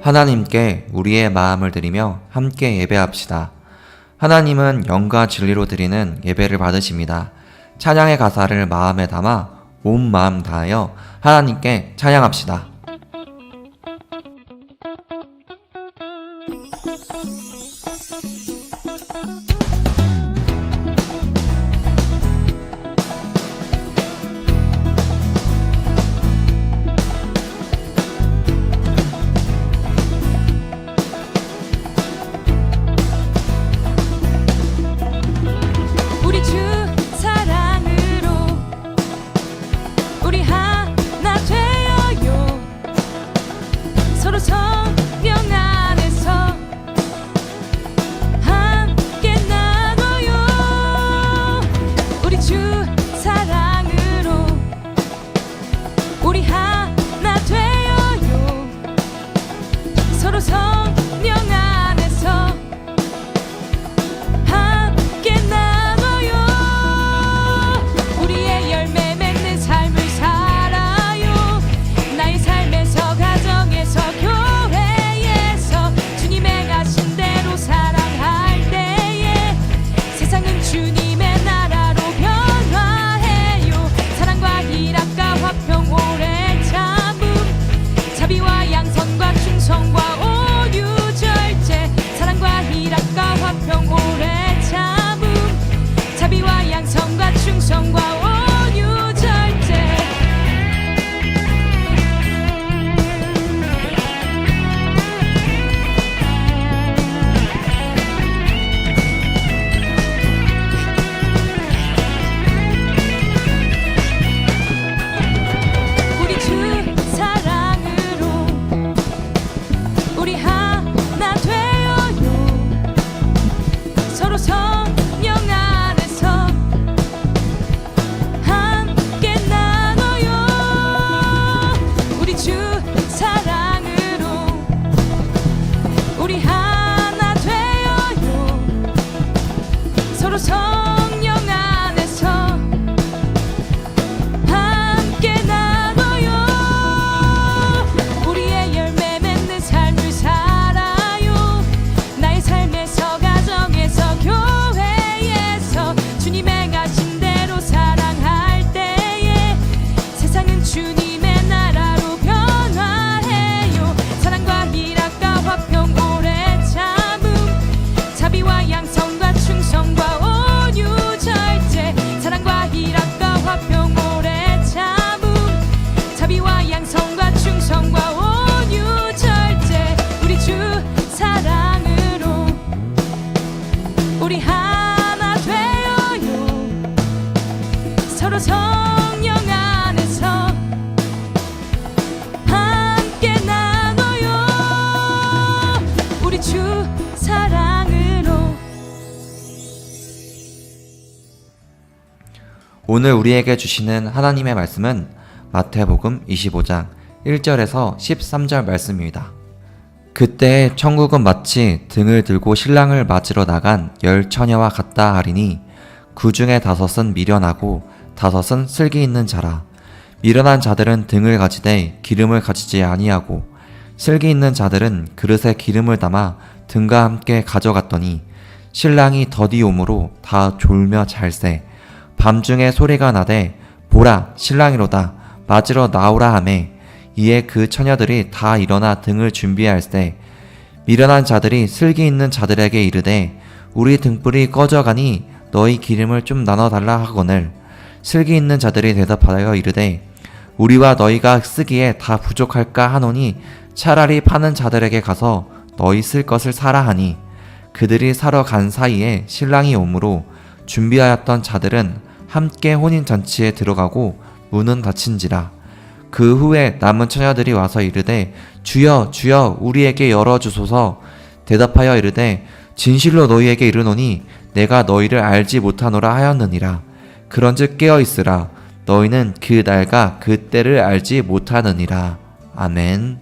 하나님께 우리의 마음을 드리며 함께 예배합시다. 하나님은 영과 진리로 드리는 예배를 받으십니다. 찬양의 가사를 마음에 담아 온 마음 다하여 하나님께 찬양합시다. 우리 주 사랑으로 우리 하나 되어요. 서로 성령 안에서 함께 나눠요. 우리 주 사랑으로 우리 하나 되어요. 서로 성령 안에서 함께 나눠요. 우리의 열매 맺는 삶을 살아요. 나의 삶에서 가정에서 교회에서 주님 행하신 대로 사랑할 때에 세상은 주님의 나라로 변화해요. 사랑과 희락과 화평 오래 참음 자비와 양선과 충성과 온유 절제 사랑과 희락과 화평 오래 참음 자비와 양선과 충성과 온유 절제 우리 주 사랑으로 우리 하나 되어요. 서로 성령 안에서 함께 나눠요. 우리 주 사랑으로 우리 하나 되어요. 서로 성령 안에서 함께 나눠요. 우리의 열매 맺는 삶을 살아요. 나의 삶에서 가정에서 교회에서 주님 행하신 대로 사랑할 때에 세상은 주님의 나라로 변화해요. 사랑과 희락과 화평 오래 참음 자비와 양선과 충성과 온유 절제 사랑과 희락과 화평 오래 참음 자비와 양선과 충성과 온유 절제 우리 주 사랑으로 우리 하나 되어요. 서로 성령 안에서 함께 나눠요. 우리 주 사랑으로 오늘 우리에게 주시는 하나님의 말씀은 마태복음 25장 1절에서 13절 말씀입니다. 그때 천국은 마치 등을 들고 신랑을 맞으러 나간 10처녀와 같다 하리니 그 중에 5은 미련하고 5은 슬기 있는 자라. 미련한 자들은 등을 가지되 기름을 가지지 아니하고 슬기 있는 자들은 그릇에 기름을 담아 등과 함께 가져갔더니 신랑이 더디옴으로 다 졸며 잘세. 밤중에 소리가 나되 보라 신랑이로다 맞으러 나오라 하매 이에 그 처녀들이 다 일어나 등을 준비할세. 미련한 자들이 슬기 있는 자들에게 이르되 우리 등불이 꺼져가니 너희 기름을 좀 나눠달라 하거늘 슬기 있는 자들이 대답하여 이르되 우리와 너희가 쓰기에 다 부족할까 하노니 차라리 파는 자들에게 가서 너희 쓸 것을 사라 하니 그들이 사러 간 사이에 신랑이 오므로 준비하였던 자들은 함께 혼인잔치에 들어가고 문은 닫힌지라. 그 후에 남은 처녀들이 와서 이르되 주여 주여 우리에게 열어주소서. 대답하여 이르되 진실로 너희에게 이르노니 내가 너희를 알지 못하노라 하였느니라. 그런즉 깨어있으라. 너희는 그 날과 그 때를 알지 못하느니라. 아멘.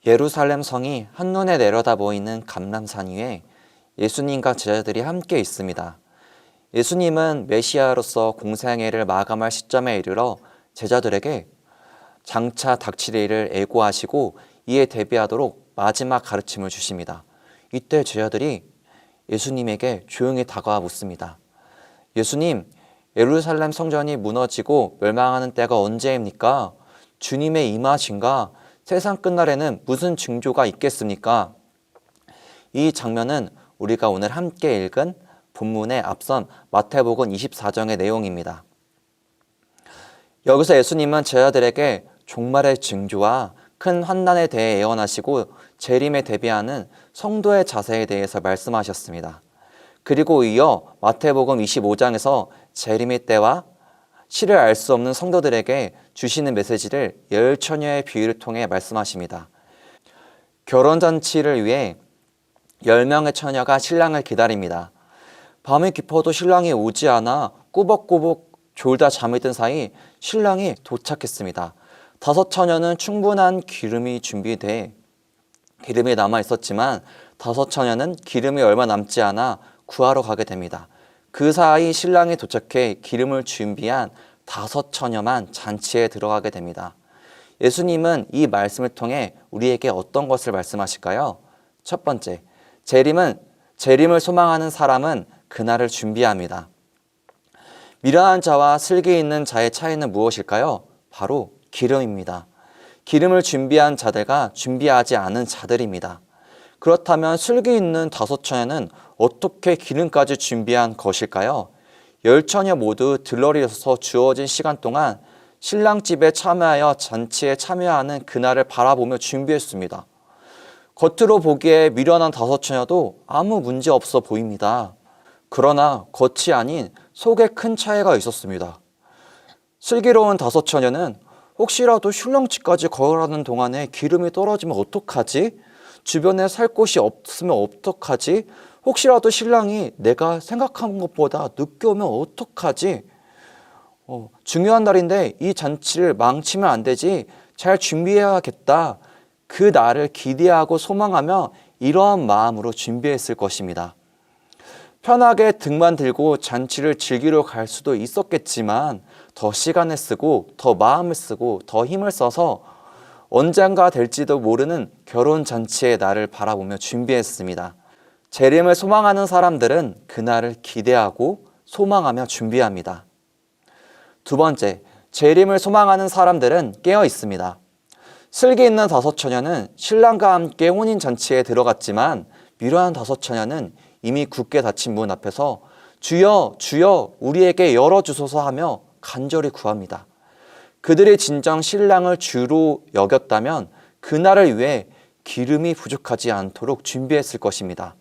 예루살렘 성이 한눈에 내려다 보이는 감람산 위에 예수님과 제자들이 함께 있습니다. 예수님은 메시아로서 공생애를 마감할 시점에 이르러 제자들에게 장차 닥칠 일을 애고하시고 이에 대비하도록 마지막 가르침을 주십니다. 이때 제자들이 예수님에게 조용히 다가와 묻습니다. 예수님, 예루살렘 성전이 무너지고 멸망하는 때가 언제입니까? 주님의 임하신가? 세상 끝날에는 무슨 징조가 있겠습니까? 이 장면은 우리가 오늘 함께 읽은 본문의 앞선 마태복음 24장의 내용입니다. 여기서 예수님은 제자들에게 종말의 징조와 큰 환난에 대해 예언하시고 재림에 대비하는 성도의 자세에 대해서 말씀하셨습니다. 그리고 이어 마태복음 25장에서 재림의 때와 시를 알 수 없는 성도들에게 주시는 메시지를 열 처녀의 비유를 통해 말씀하십니다. 결혼잔치를 위해 10명의 처녀가 신랑을 기다립니다. 밤이 깊어도 신랑이 오지 않아 꾸벅꾸벅 졸다 잠이 든 사이 신랑이 도착했습니다. 5 처녀는 충분한 기름이 준비돼 기름이 남아 있었지만 5 처녀는 기름이 얼마 남지 않아 구하러 가게 됩니다. 그 사이 신랑이 도착해 기름을 준비한 5 처녀만 잔치에 들어가게 됩니다. 예수님은 이 말씀을 통해 우리에게 어떤 것을 말씀하실까요? 첫 번째, 재림을 소망하는 사람은 그날을 준비합니다. 미련한 자와 슬기 있는 자의 차이는 무엇일까요? 바로 기름입니다. 기름을 준비한 자들과 준비하지 않은 자들입니다. 그렇다면 슬기 있는 5 처녀는 어떻게 기름까지 준비한 것일까요? 10 처녀 모두 들러리여서 주어진 시간 동안 신랑 집에 참여하여 잔치에 참여하는 그날을 바라보며 준비했습니다. 겉으로 보기에 미련한 5 처녀도 아무 문제 없어 보입니다. 그러나 겉이 아닌 속에 큰 차이가 있었습니다. 슬기로운 5 처녀는 혹시라도 신랑 집까지 걸어가는 동안에 기름이 떨어지면 어떡하지? 주변에 살 곳이 없으면 어떡하지? 혹시라도 신랑이 내가 생각한 것보다 늦게 오면 어떡하지? 중요한 날인데 이 잔치를 망치면 안 되지. 잘 준비해야겠다. 그 날을 기대하고 소망하며 이러한 마음으로 준비했을 것입니다. 편하게 등만 들고 잔치를 즐기러 갈 수도 있었겠지만 더 시간을 쓰고 더 마음을 쓰고 더 힘을 써서 언젠가 될지도 모르는 결혼잔치의 날을 바라보며 준비했습니다. 재림을 소망하는 사람들은 그날을 기대하고 소망하며 준비합니다. 두 번째, 재림을 소망하는 사람들은 깨어 있습니다. 슬기 있는 5 처녀는 신랑과 함께 혼인잔치에 들어갔지만 미련한 5 처녀는 이미 굳게 닫힌 문 앞에서 주여 주여 우리에게 열어주소서 하며 간절히 구합니다. 그들이 진정 신랑을 주로 여겼다면 그날을 위해 기름이 부족하지 않도록 준비했을 것입니다.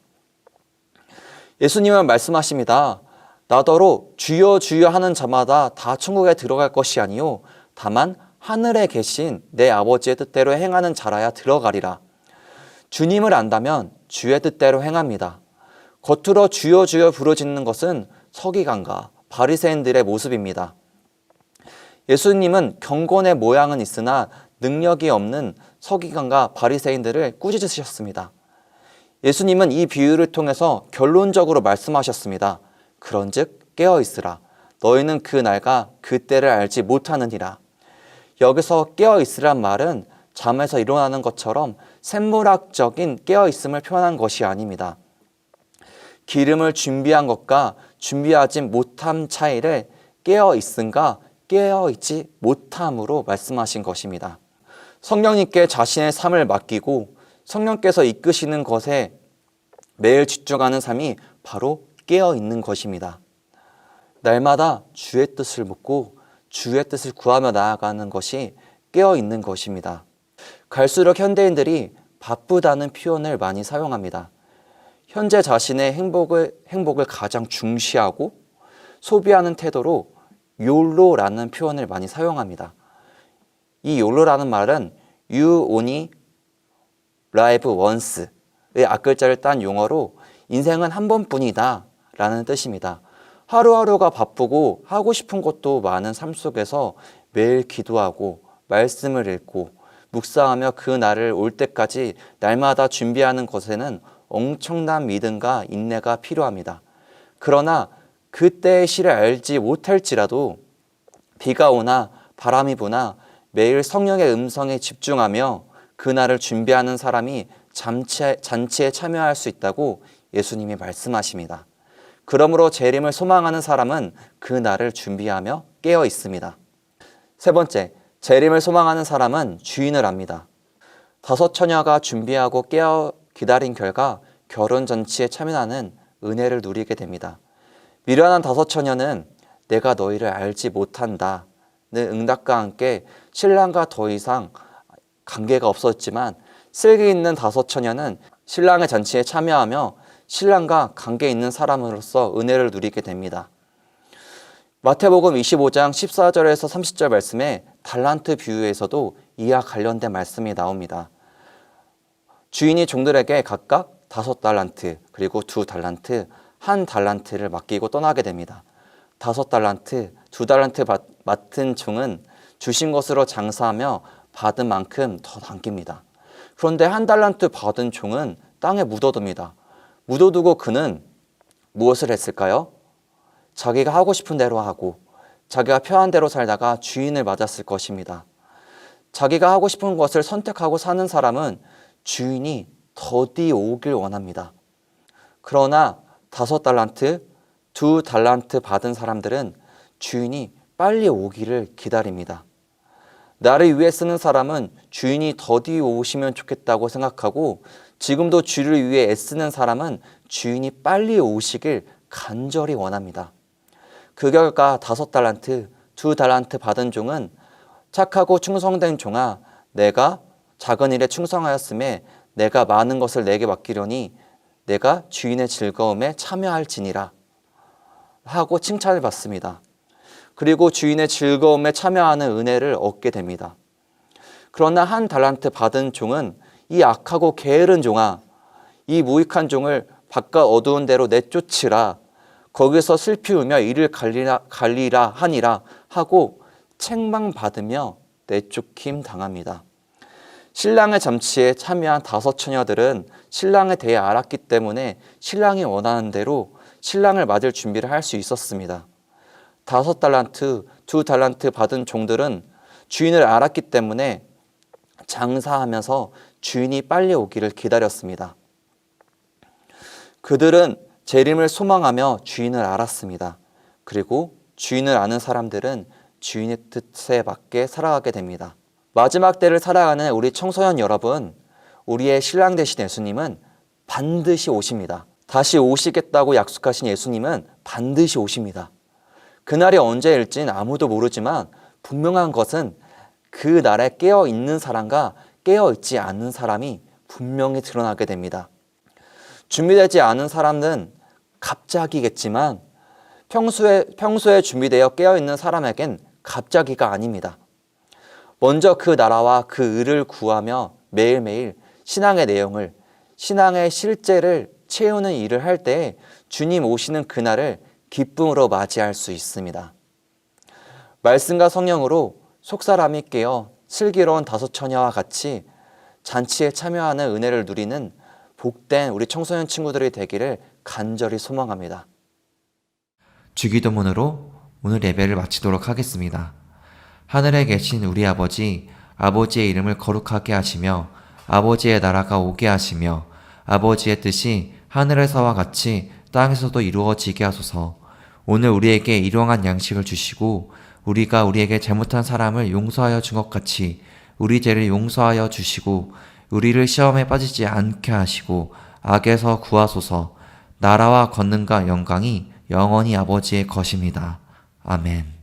예수님은 말씀하십니다. 나더러 주여 주여 하는 자마다 다 천국에 들어갈 것이 아니요 다만 하늘에 계신 내 아버지의 뜻대로 행하는 자라야 들어가리라. 주님을 안다면 주의 뜻대로 행합니다. 겉으로 주여 주여 부르짖는 것은 서기관과 바리새인들의 모습입니다. 예수님은 경건의 모양은 있으나 능력이 없는 서기관과 바리새인들을 꾸짖으셨습니다. 예수님은 이 비유를 통해서 결론적으로 말씀하셨습니다. 그런즉 깨어 있으라. 너희는 그 날과 그 때를 알지 못하느니라. 여기서 깨어 있으란 말은 잠에서 일어나는 것처럼 생물학적인 깨어 있음을 표현한 것이 아닙니다. 기름을 준비한 것과 준비하지 못함 차이를 깨어 있음과 깨어 있지 못함으로 말씀하신 것입니다. 성령님께 자신의 삶을 맡기고 성령께서 이끄시는 것에 매일 집중하는 삶이 바로 깨어 있는 것입니다. 날마다 주의 뜻을 묻고 주의 뜻을 구하며 나아가는 것이 깨어 있는 것입니다. 갈수록 현대인들이 바쁘다는 표현을 많이 사용합니다. 현재 자신의 행복을 가장 중시하고 소비하는 태도로 YOLO라는 표현을 많이 사용합니다. 이 YOLO라는 말은 You only live once의 앞글자를 딴 용어로 인생은 한 번뿐이다 라는 뜻입니다. 하루하루가 바쁘고 하고 싶은 것도 많은 삶 속에서 매일 기도하고 말씀을 읽고 묵상하며 그 날을 올 때까지 날마다 준비하는 것에는 엄청난 믿음과 인내가 필요합니다. 그러나 그때의 시를 알지 못할지라도 비가 오나 바람이 부나 매일 성령의 음성에 집중하며 그날을 준비하는 사람이 잔치에 참여할 수 있다고 예수님이 말씀하십니다. 그러므로 재림을 소망하는 사람은 그날을 준비하며 깨어 있습니다. 세 번째, 재림을 소망하는 사람은 주인을 압니다. 5 처녀가 준비하고 깨어 기다린 결과 결혼잔치에 참여하는 은혜를 누리게 됩니다. 미련한 5 처녀는 내가 너희를 알지 못한다는 응답과 함께 신랑과 더 이상 관계가 없었지만 슬기 있는 5 처녀는 신랑의 잔치에 참여하며 신랑과 관계 있는 사람으로서 은혜를 누리게 됩니다. 마태복음 25장 14절에서 30절 말씀에 달란트 비유에서도 이와 관련된 말씀이 나옵니다. 주인이 종들에게 각각 5 달란트 그리고 2 달란트, 1 달란트를 맡기고 떠나게 됩니다. 5 달란트, 2 달란트 맡은 종은 주신 것으로 장사하며 받은 만큼 더 남깁니다. 그런데 1 달란트 받은 종은 땅에 묻어둡니다. 묻어두고 그는 무엇을 했을까요? 자기가 하고 싶은 대로 하고 자기가 편한 대로 살다가 주인을 맞았을 것입니다. 자기가 하고 싶은 것을 선택하고 사는 사람은 주인이 더디 오길 원합니다. 그러나 5 달란트, 2 달란트 받은 사람들은 주인이 빨리 오기를 기다립니다. 나를 위해 쓰는 사람은 주인이 더디 오시면 좋겠다고 생각하고 지금도 주를 위해 애쓰는 사람은 주인이 빨리 오시길 간절히 원합니다. 그 결과 5 달란트, 2 달란트 받은 종은 착하고 충성된 종아, 내가 작은 일에 충성하였음에 내가 많은 것을 내게 맡기려니 내가 주인의 즐거움에 참여할지니라 하고 칭찬을 받습니다. 그리고 주인의 즐거움에 참여하는 은혜를 얻게 됩니다. 그러나 1 달란트 받은 종은 이 악하고 게으른 종아, 이 무익한 종을 바깥 어두운 데로 내쫓으라, 거기서 슬피 울며 이를 갈리라 하니라 하고 책망받으며 내쫓김 당합니다. 신랑의 잔치에 참여한 5 처녀들은 신랑에 대해 알았기 때문에 신랑이 원하는 대로 신랑을 맞을 준비를 할 수 있었습니다. 5 달란트, 2 달란트 받은 종들은 주인을 알았기 때문에 장사하면서 주인이 빨리 오기를 기다렸습니다. 그들은 재림을 소망하며 주인을 알았습니다. 그리고 주인을 아는 사람들은 주인의 뜻에 맞게 살아가게 됩니다. 마지막 때를 살아가는 우리 청소년 여러분, 우리의 신랑 되신 예수님은 반드시 오십니다. 다시 오시겠다고 약속하신 예수님은 반드시 오십니다. 그날이 언제일진 아무도 모르지만 분명한 것은 그 날에 깨어있는 사람과 깨어있지 않는 사람이 분명히 드러나게 됩니다. 준비되지 않은 사람은 갑자기겠지만 평소에 준비되어 깨어있는 사람에겐 갑자기가 아닙니다. 먼저 그 나라와 그 의를 구하며 매일매일 신앙의 내용을, 신앙의 실제를 채우는 일을 할 때 주님 오시는 그날을 기쁨으로 맞이할 수 있습니다. 말씀과 성령으로 속사람이 깨어 슬기로운 5 처녀와 같이 잔치에 참여하는 은혜를 누리는 복된 우리 청소년 친구들이 되기를 간절히 소망합니다. 주기도문으로 오늘 예배를 마치도록 하겠습니다. 하늘에 계신 우리 아버지, 아버지의 이름을 거룩하게 하시며 아버지의 나라가 오게 하시며 아버지의 뜻이 하늘에서와 같이 땅에서도 이루어지게 하소서. 오늘 우리에게 일용할 양식을 주시고 우리가 우리에게 잘못한 사람을 용서하여 준 것 같이 우리 죄를 용서하여 주시고 우리를 시험에 빠지지 않게 하시고 악에서 구하소서. 나라와 권능과 영광이 영원히 아버지의 것입니다. 아멘.